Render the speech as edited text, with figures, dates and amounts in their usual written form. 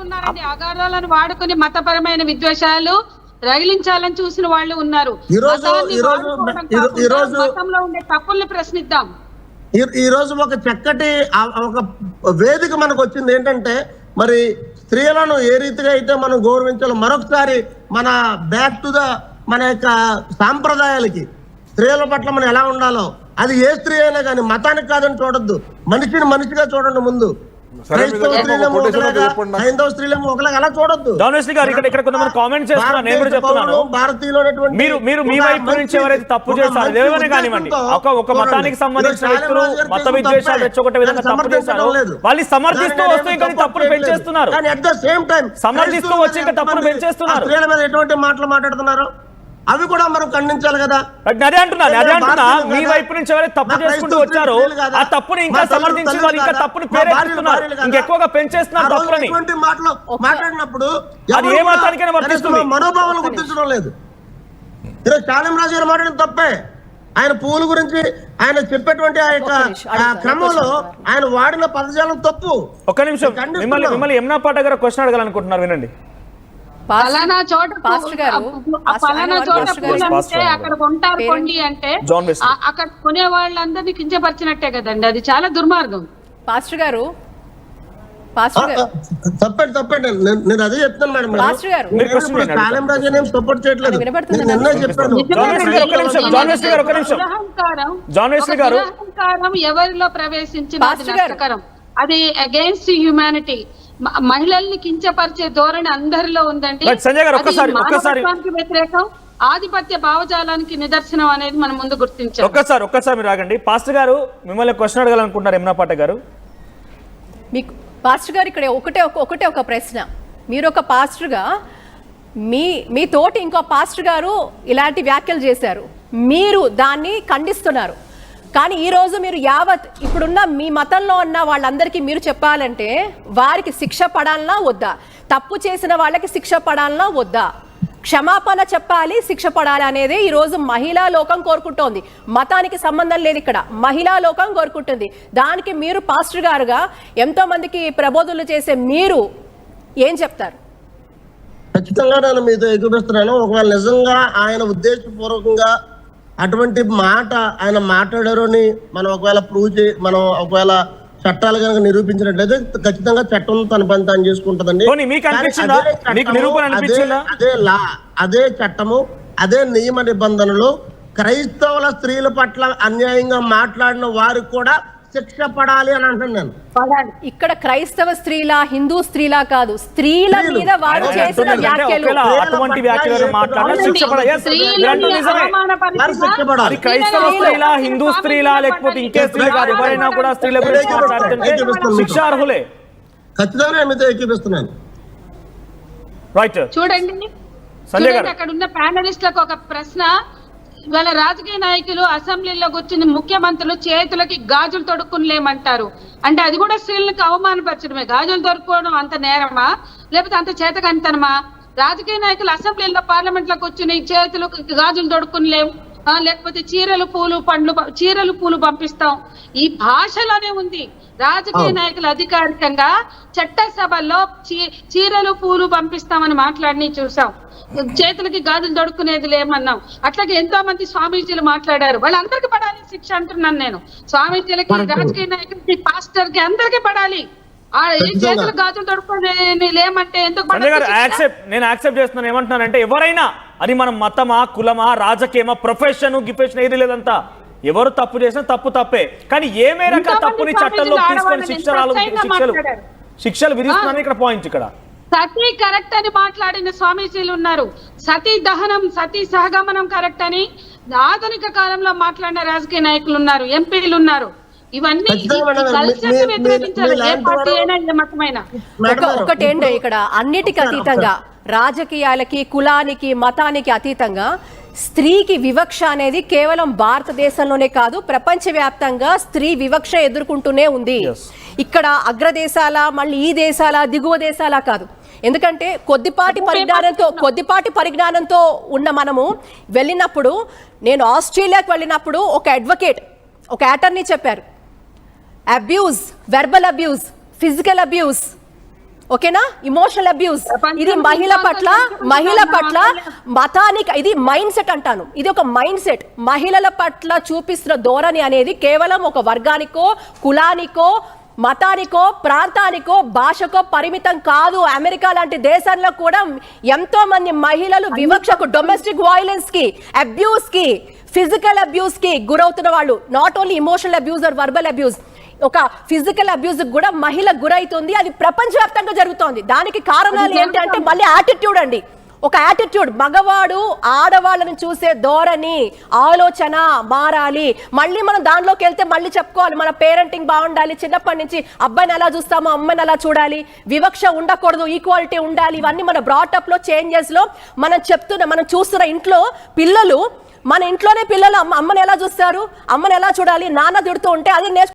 ఉన్నారండి. అగాధాలను వాడుకుని మతపరమైన విద్వేషాలు రగిలించాలని చూసిన వాళ్ళు ఉన్నారు. మతంలో ఉండే తప్పుల్ని ప్రశ్నిద్దాం. ఈ రోజు ఒక చక్కటి ఒక వేదిక మనకు వచ్చింది. ఏంటంటే మరి స్త్రీలను ఏ రీతిగా అయితే మనం గౌరవించాలో మరొకసారి మన బ్యాక్ టు మన యొక్క సాంప్రదాయాలకి స్త్రీల పట్ల మనం ఎలా ఉండాలో, అది ఏ స్త్రీ అయినా కానీ మతానికి కాదని చూడొద్దు, మనిషిని మనిషిగా చూడండి. ముందు క్రైస్తవ స్త్రీలేమో ఒకలాగా, హైందవ స్త్రీలేమో ఒకలాగా అలా చూడొద్దు. మీరు మీ వైపు నుంచి ఎవరైతే తప్పు చేశారో ఏమైనా కానివ్వండి, ఒక మతానికి సంబంధించిన వ్యక్తులు మత విద్వేషాలు రెచ్చగొట్టే విధంగా తప్పు చేశారు, వాళ్ళు సమర్థిస్తూ వస్తూ ఇంకా తప్పులు పెంచేస్తున్నారు. అట్ ద సేమ్ టైం సమర్థిస్తూ వచ్చి ఇంకా తప్పులు పెంచేస్తున్నారు. స్త్రీల మీద ఎటువంటి మాటలు మాట్లాడుతున్నారు అవి కూడా మనం ఖండించాలి కదా. అదే అంటున్నా మీ వైపు నుంచి ఎవరైతే తప్పు చేసుకుంటూ వచ్చారో ఆ తప్పుని ఇంకా సమర్థించి వాళ్ళు ఇంకా తప్పుని పేరేస్తున్నారు, ఇంకెక్కువగా పెంచేస్తున్నారు తప్పులని. మాటలు మాట్లాడినప్పుడు అది ఏ మతానికైనా వర్తిస్తుంది. మనోభావాలు గుర్తించడం లేదు. ఈరోజు శాలిం రాజు గారు మాట్లాడిన తప్పే. ఆయన పువ్వుల గురించి ఆయన చెప్పేటువంటి ఆ యొక్క క్రమంలో ఆయన వాడిన పదజాలం తప్పు. ఒక్క నిమిషం, మిమ్మల్ని యమునా పాట గారు క్వశ్చన్ అడగాలనుకుంటున్నారు, వినండి. పలానా చోట అక్కడ కొంటారు కొండి అంటే అక్కడ కొనే వాళ్ళందరినీ కించపరిచినట్టే కదండి. అది చాలా దుర్మార్గం. పాస్టర్ గారు తప్పండి. నేను అదే చెప్తాను మేడం. శాలిం రాజు ఏం సపోర్ట్ చేయట్లేదు, నిన్నే చెప్పాను. అహంకారం ఎవరిలో ప్రవేశించిన అది అగైన్స్ హ్యూమానిటీ. మహిళల్ని కించపరిచే ధోరణి అందరిలో ఉందండి. వ్యతిరేకం, ఆధిపత్య భావజాలానికి నిదర్శనం అనేది మనం ముందు గుర్తించాలి. ఒక్కసారి మీరు రాగండి. పాస్టర్ గారు మిమ్మల్ని క్వశ్చన్ అడగాలనుకుంటున్నారు యమునా పాట గారు. మీకు పాస్టర్ గారు ఇక్కడ ఒకటే ఒక ప్రశ్న. మీరు ఒక పాస్టర్గా మీ తోటి ఇంకో పాస్టర్ గారు ఇలాంటి వ్యాఖ్యలు చేశారు, మీరు దాన్ని ఖండిస్తున్నారు. కానీ ఈరోజు మీరు యావత్ ఇప్పుడున్న మీ మతంలో ఉన్న వాళ్ళందరికీ మీరు చెప్పాలంటే వారికి శిక్ష పడాలనా వద్దా? తప్పు చేసిన వాళ్ళకి శిక్ష పడాలనా వద్దా? క్షమాపణ చెప్పాలి, శిక్ష పడాలి అనేది ఈరోజు మహిళా లోకం కోరుకుంటోంది. మతానికి సంబంధం లేదు, ఇక్కడ మహిళా లోకం కోరుకుంటుంది. దానికి మీరు పాస్టర్ గారుగా ఎంతో మందికి ప్రబోధనలు చేసే మీరు ఏం చెప్తారు? ఖచ్చితంగా నేను మీతో ఎదురుస్తున్నాను. ఒకవేళ నిజంగా ఆయన ఉద్దేశపూర్వకంగా అటువంటి మాట ఆయన మాట్లాడారు అని మనం ఒకవేళ మనం ఒకవేళ చట్టాలు కనుక నిరూపించినట్లయితే ఖచ్చితంగా చట్టం తన పని తాను చేసుకుంటుందండి. అదే చట్టము, అదే నియమ నిబంధనలు క్రైస్తవుల స్త్రీల పట్ల అన్యాయంగా మాట్లాడిన వారికి కూడా శిక్ష పడాలి అని అంటున్నాను. ఇక్కడ క్రైస్తవ స్త్రీలా హిందూ స్త్రీలా కాదు, స్త్రీల మీద వారు చేసిన వ్యాఖ్యలు క్రైస్తవ స్త్రీలా హిందూ స్త్రీలా లేకపోతే ఇంకే స్త్రీ కాదు, ఎవరైనా కూడా స్త్రీల గురించి మాట్లాడుతుంటే శిక్షార్హులే. ఖచ్చితంగా మీతో ఏకీపిస్తున్నాను. రైట్, చూడండి అక్కడ ఉన్న ప్యానలిస్టులకు ఒక ప్రశ్న. ఇవాళ రాజకీయ నాయకులు అసెంబ్లీలో కూర్చుని ముఖ్యమంత్రులు చేతులకి గాజులు తొడుక్కునిలేమంటారు అంటే అది కూడా స్త్రీలకు అవమానపరచడమే. గాజులు తొడుక్కోవడం అంత నేరమా లేకపోతే అంత చేతకంతనమా? రాజకీయ నాయకులు అసెంబ్లీలో పార్లమెంట్ లో కూర్చుని చేతులు గాజులు తొడుక్కునిలేం, లేకపోతే చీరలు పూలు పంపిస్తాం. ఈ భాషలోనే ఉంది. రాజకీయ నాయకులు అధికారికంగా చట్టసభల్లో చీరలు పూలు పంపిస్తామని మాట్లాడి చూసాం. చేతులకి గాజులు దొడుక్కునేది లేమన్నాం. అట్లాగే ఎంతో మంది స్వామీజీలు మాట్లాడారు. వాళ్ళందరికీ పడాలి శిక్ష అంటున్నాను నేను. స్వామీజీలకి, రాజకీయ నాయకులకి, పాస్టర్ కి అందరికీ పడాలి. చేతులు గాజులు దొడుక్కునే లేమంటే ఎందుకు? నేను యాక్సెప్ట్ చేస్తున్నాను. ఏమంటున్నానంటే ఎవరైనా అది మనం మతమా, కులమా, రాజకీయమా, ప్రొఫెషన్, గిఫెషన్ ఏది లేదంతా ఎవరు తప్పు చేసినా తప్పే. కానీ ఏ మేరకు తప్పుని చట్టంలో తీసుకొని శిక్షలు విధిస్తున్నారని ఇక్కడ పాయింట్. ఇక్కడ సతీ కరెక్ట్ అని మాట్లాడిన స్వామీజీలు ఉన్నారు. సతీ దహనం, సతీ సహగమనం కరెక్ట్ అని ఆధునిక కాలంలో మాట్లాడిన రాజకీయ నాయకులు ఉన్నారు, ఎంపీలు ఉన్నారు. ఇవన్నీ ఒకటేంటో ఇక్కడ అన్నిటికీ అతీతంగా, రాజకీయాలకి, కులానికి, మతానికి అతీతంగా స్త్రీకి వివక్ష అనేది కేవలం భారతదేశంలోనే కాదు, ప్రపంచవ్యాప్తంగా స్త్రీ వివక్ష ఎదుర్కొంటూనే ఉంది. ఇక్కడ అగ్రదేశాల, మళ్ళీ ఈ దేశాల, దిగువ దేశాల కాదు. ఎందుకంటే కొద్దిపాటి పరిజ్ఞానంతో ఉన్న మనము వెళ్ళినప్పుడు, నేను ఆస్ట్రేలియాకి వెళ్ళినప్పుడు ఒక అడ్వకేట్, ఒక అటార్నీ చెప్పారు, abuse, verbal abuse, physical abuse ఓకేనా? ఇమోషనల్ అబ్యూస్ ఇది మహిళ పట్ల మతానికి, ఇది మైండ్ సెట్ అంటాను. ఇది ఒక మైండ్ సెట్. మహిళల పట్ల చూపిస్తున్న ధోరణి అనేది కేవలం ఒక వర్గానికో, కులానికో, మతానికో, ప్రాంతానికో, భాషకో పరిమితం కాదు. అమెరికా లాంటి దేశాల్లో కూడా ఎంతో మంది మహిళలు వివక్షకు, డొమెస్టిక్ వైలెన్స్ కి, అబ్యూస్ కి, ఫిజికల్ అబ్యూస్ కి గురవుతున్న వాళ్ళు. Not only emotional abuse or verbal abuse, ఒక ఫిజికల్ అబ్యూస్ కూడా మహిళ గురైతుంది. అది ప్రపంచవ్యాప్తంగా జరుగుతోంది. దానికి కారణాలు ఏంటంటే మళ్ళీ యాటిట్యూడ్ అండి. ఒక యాటిట్యూడ్, మగవాడు ఆడవాళ్ళని చూసే ధోరణి, ఆలోచన మారాలి. మళ్ళీ మనం దానిలోకి వెళ్తే మళ్ళీ చెప్పుకోవాలి మన పేరెంటింగ్ బాగుండాలి, చిన్నప్పటి నుంచి అబ్బాయిని ఎలా చూస్తామో అమ్మాయిని ఎలా చూడాలి, వివక్ష ఉండకూడదు, ఈక్వాలిటీ ఉండాలి. ఇవన్నీ మన బ్రాటప్ లో, చేంజెస్ లో మనం చూస్తున్న ఇంట్లో పిల్లలు, మన ఇంట్లోనే పిల్లలు అమ్మని ఎలా చూస్తారు, అమ్మని ఎలా చూడాలి, నాన్న తిడుతూ ఉంటే అది